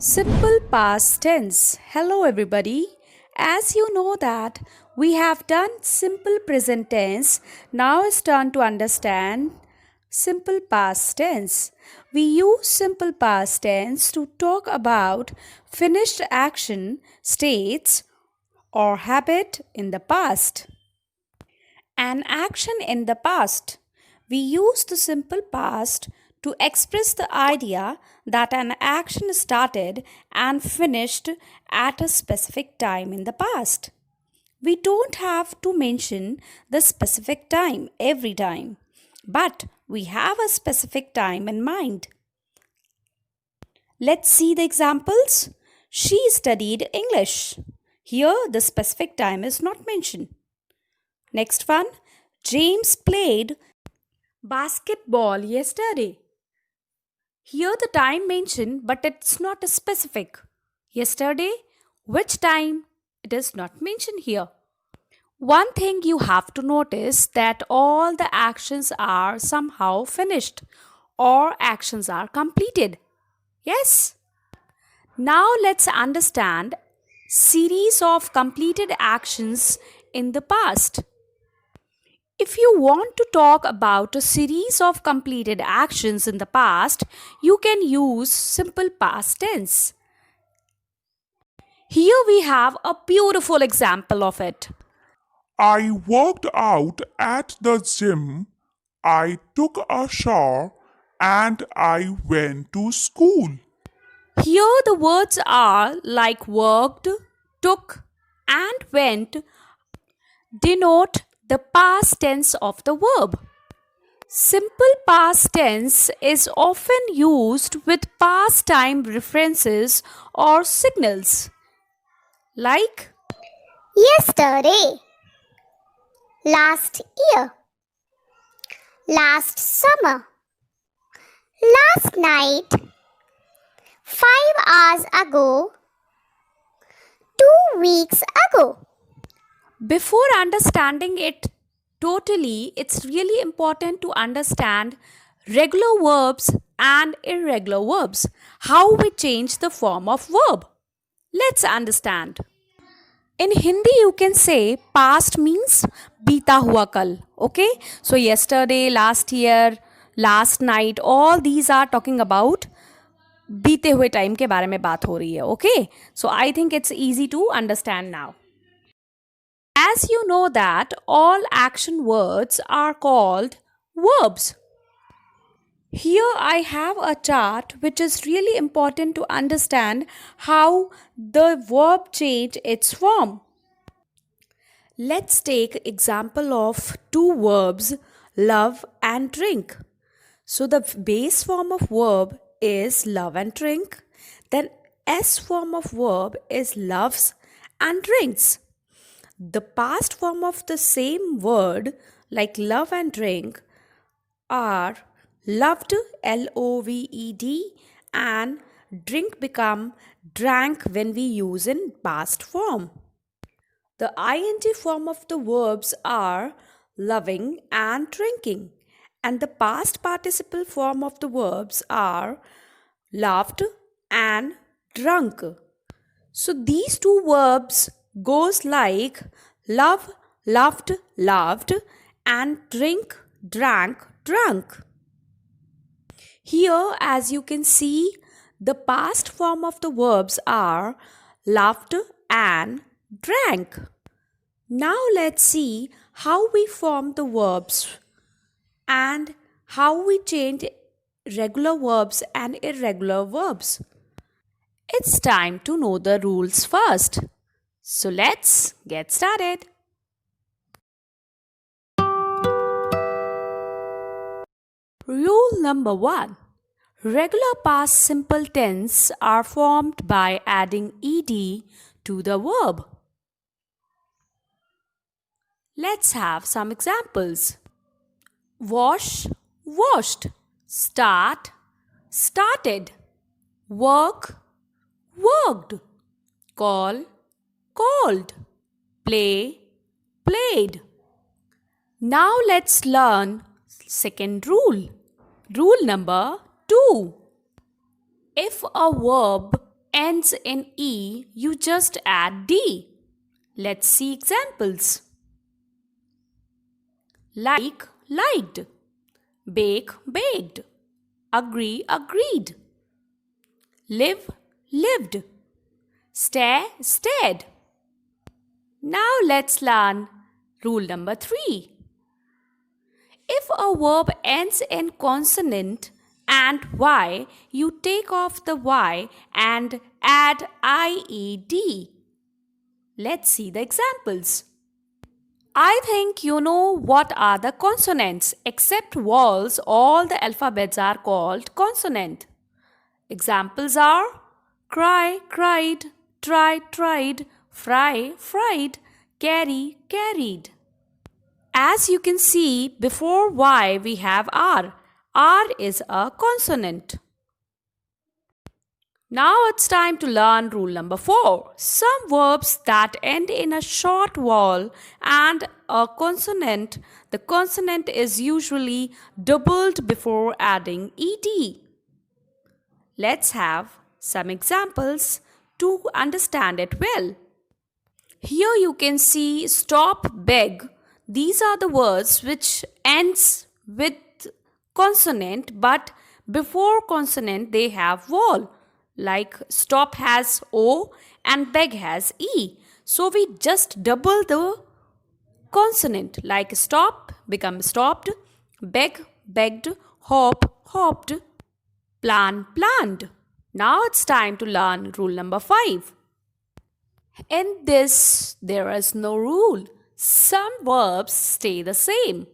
Simple past tense. Hello everybody. As you know that we have done simple present tense, now it's turn to understand simple past tense. We use simple past tense to talk about finished action, states or habit in the past. An action in the past. We use the simple past to express the idea that an action started and finished at a specific time in the past. We don't have to mention the specific time every time, but we have a specific time in mind. Let's see the examples. She studied English. Here, the specific time is not mentioned. Next one, James played basketball yesterday. Here the time mentioned, but it's not a specific. Yesterday, which time? It is not mentioned here. One thing you have to notice that all the actions are somehow finished or actions are completed. Yes? Now let's understand series of completed actions in the past. If you want to talk about a series of completed actions in the past, you can use simple past tense. Here we have a beautiful example of it. I worked out at the gym, I took a shower, and I went to school. Here the words are like worked, took, and went denote the past tense of the verb. Simple past tense is often used with past time references or signals like Yesterday, last year, last summer, last night, 5 hours ago, 2 weeks ago. before understanding it totally, it's really important to understand regular verbs and irregular verbs, how we change the form of verb. Let's understand. In Hindi, you can say past means बीता हुआ कल. Okay? So, yesterday, last year, last night, all these are talking about बीते हुए time के बारे में बात हो रही है. Okay? So, I think it's easy to understand now. As you know that all action words are called verbs. Here I have a chart which is really important to understand how the verb change its form. Let's take example of two verbs love and drink. So the base form of verb is love and drink. Then S form of verb is loves and drinks. The past form of the same word like love and drink are loved loved and drink become drank when we use in past form. The ing form of the verbs are loving and drinking, and the past participle form of the verbs are loved and drunk. So these two verbs goes like love, loved, loved, and drink, drank, drunk. Here, as you can see, the past form of the verbs are loved and drank. Now let's see how we form the verbs and how we change regular verbs and irregular verbs. It's time to know the rules first. So let's get started. Rule number 1. Regular past simple tense are formed by adding ed to the verb. Let's have some examples. Wash, washed. Start, started. Work, worked. Call, called. Play, played. Now let's learn second rule. Rule number 2. If a verb ends in E, you just add D. Let's see examples. Like, liked. Bake, baked. Agree, agreed. Live, lived. Stare, stared. Now let's learn rule number 3. If a verb ends in consonant and Y, you take off the Y and add IED. Let's see the examples. I think you know what are the consonants. Except vowels, all the alphabets are called consonant. Examples are cry, cried, try, tried, fry, fried, carry, carried. As you can see, before Y we have R. R is a consonant. Now it's time to learn rule number 4. Some verbs that end in a short vowel and a consonant, the consonant is usually doubled before adding ed. Let's have some examples to understand it well. Here you can see stop, beg. These are the words which ends with consonant, but before consonant they have vowel. Like stop has O and beg has E. So we just double the consonant. Like stop become stopped, beg, begged, hop, hopped, plan, planned. Now it's time to learn rule number 5. In this, there is no rule. Some verbs stay the same.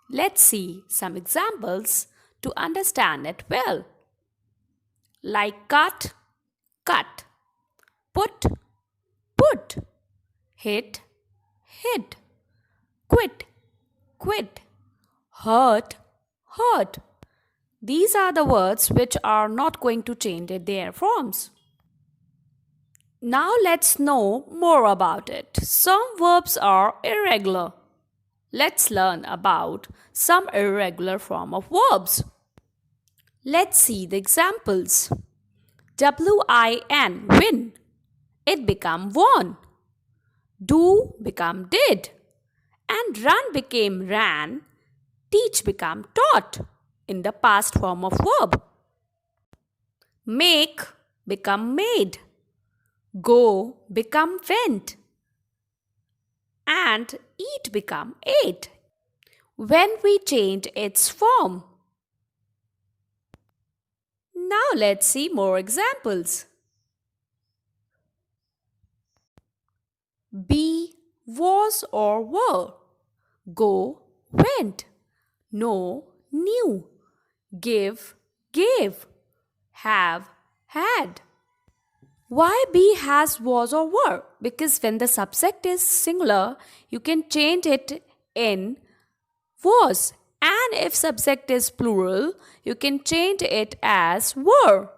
Let's see some examples to understand it well. Like cut, cut, put, put, hit, hit, quit, quit, hurt, hurt. These are the words which are not going to change their forms. Now let's know more about it. Some verbs are irregular. Let's learn about some irregular form of verbs. Let's see the examples. WIN, win. It become won. Do become did. And run became ran. Teach become taught in the past form of verb. Make become made. Go become went. And eat become ate when we change its form. Now let's see more examples. Be, was or were. Go, went. Know, knew. Give, gave. Have, had. Why be, has, was or were? Because when the subject is singular, you can change it in was. And if subject is plural, you can change it as were.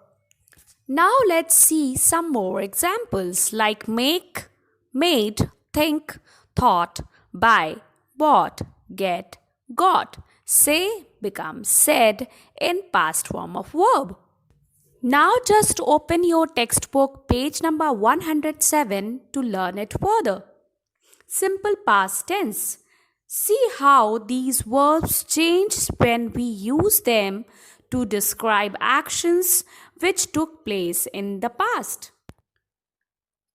Now let's see some more examples like make, made, think, thought, buy, bought, get, got. Say becomes said in past form of verb. Now just open your textbook page number 107 to learn it further. Simple past tense. See how these verbs change when we use them to describe actions which took place in the past.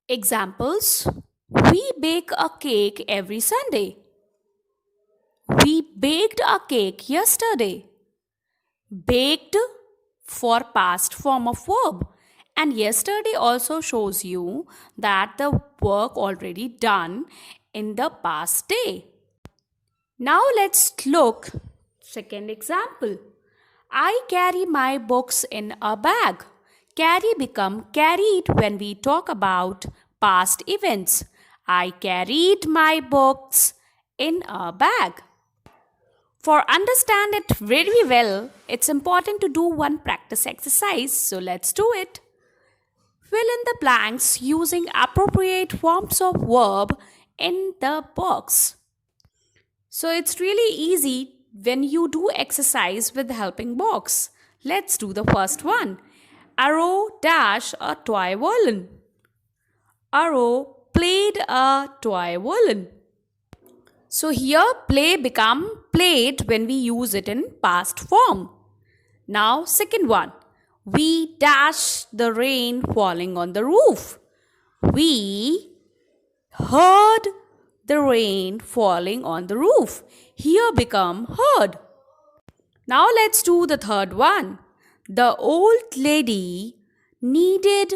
Examples: we bake a cake every Sunday. We baked a cake yesterday. Baked for past form of verb, and yesterday also shows you that the work already done in the past day. Now let's look second example. I carry my books in a bag. Carry become carried when we talk about past events. I carried my books in a bag. For understand it very well, it's important to do one practice exercise, so let's do it. Fill in the blanks using appropriate forms of verb in the box. So it's really easy when you do exercise with the helping box. Let's do the first one. Arrow dash a toy violin. Arrow played a toy violin. So here play become played when we use it in past form. Now second one. We dash the rain falling on the roof. We heard the rain falling on the roof. Here become heard. Now let's do the third one. The old lady needed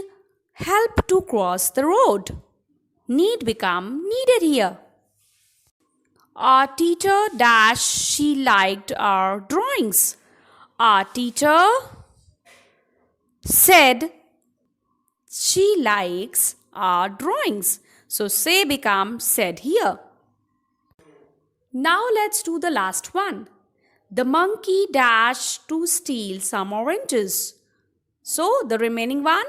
help to cross the road. Need become needed here. Our teacher dash she liked our drawings. Our teacher said she likes our drawings. So say become said here. Now let's do the last one. The monkey dashed to steal some oranges. So the remaining one,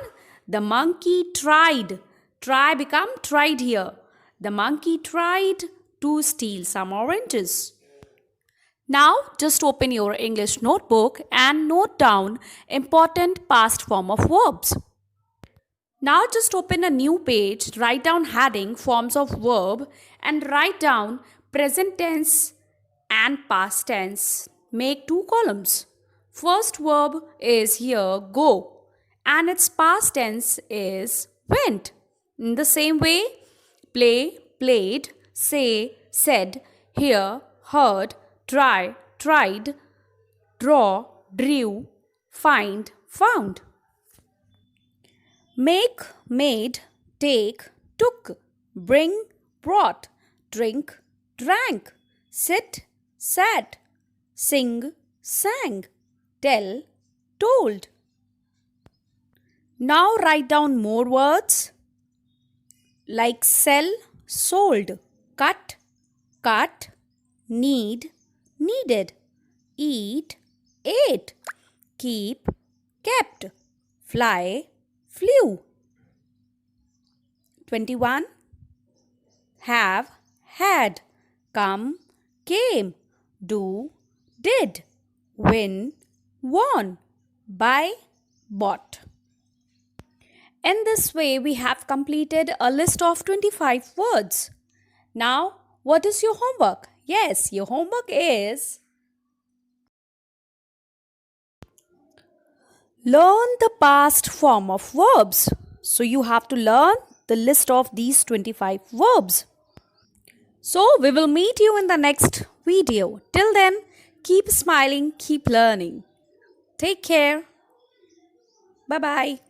the monkey tried. Try become tried here. The monkey tried to steal some oranges. Now just open your English notebook and note down important past form of verbs. Now just open a new page, write down heading forms of verb and write down present tense and past tense. Make two columns. First verb is here go and its past tense is went. In the same way, play, played, say, said, hear, heard, try, tried, draw, drew, find, found. Make, made, take, took, bring, brought, drink, drank, sit, sat, sing, sang, tell, told. Now write down more words like sell, sold, cut, cut, need, needed, eat, ate, keep, kept, fly, flew. 21. Have, had, come, came, do, did, win, won, buy, bought. In this way, we have completed a list of 25 words. Now, what is your homework? Yes, your homework is learn the past form of verbs. So, you have to learn the list of these 25 verbs. So, we will meet you in the next video. Till then, keep smiling, keep learning. Take care. Bye-bye.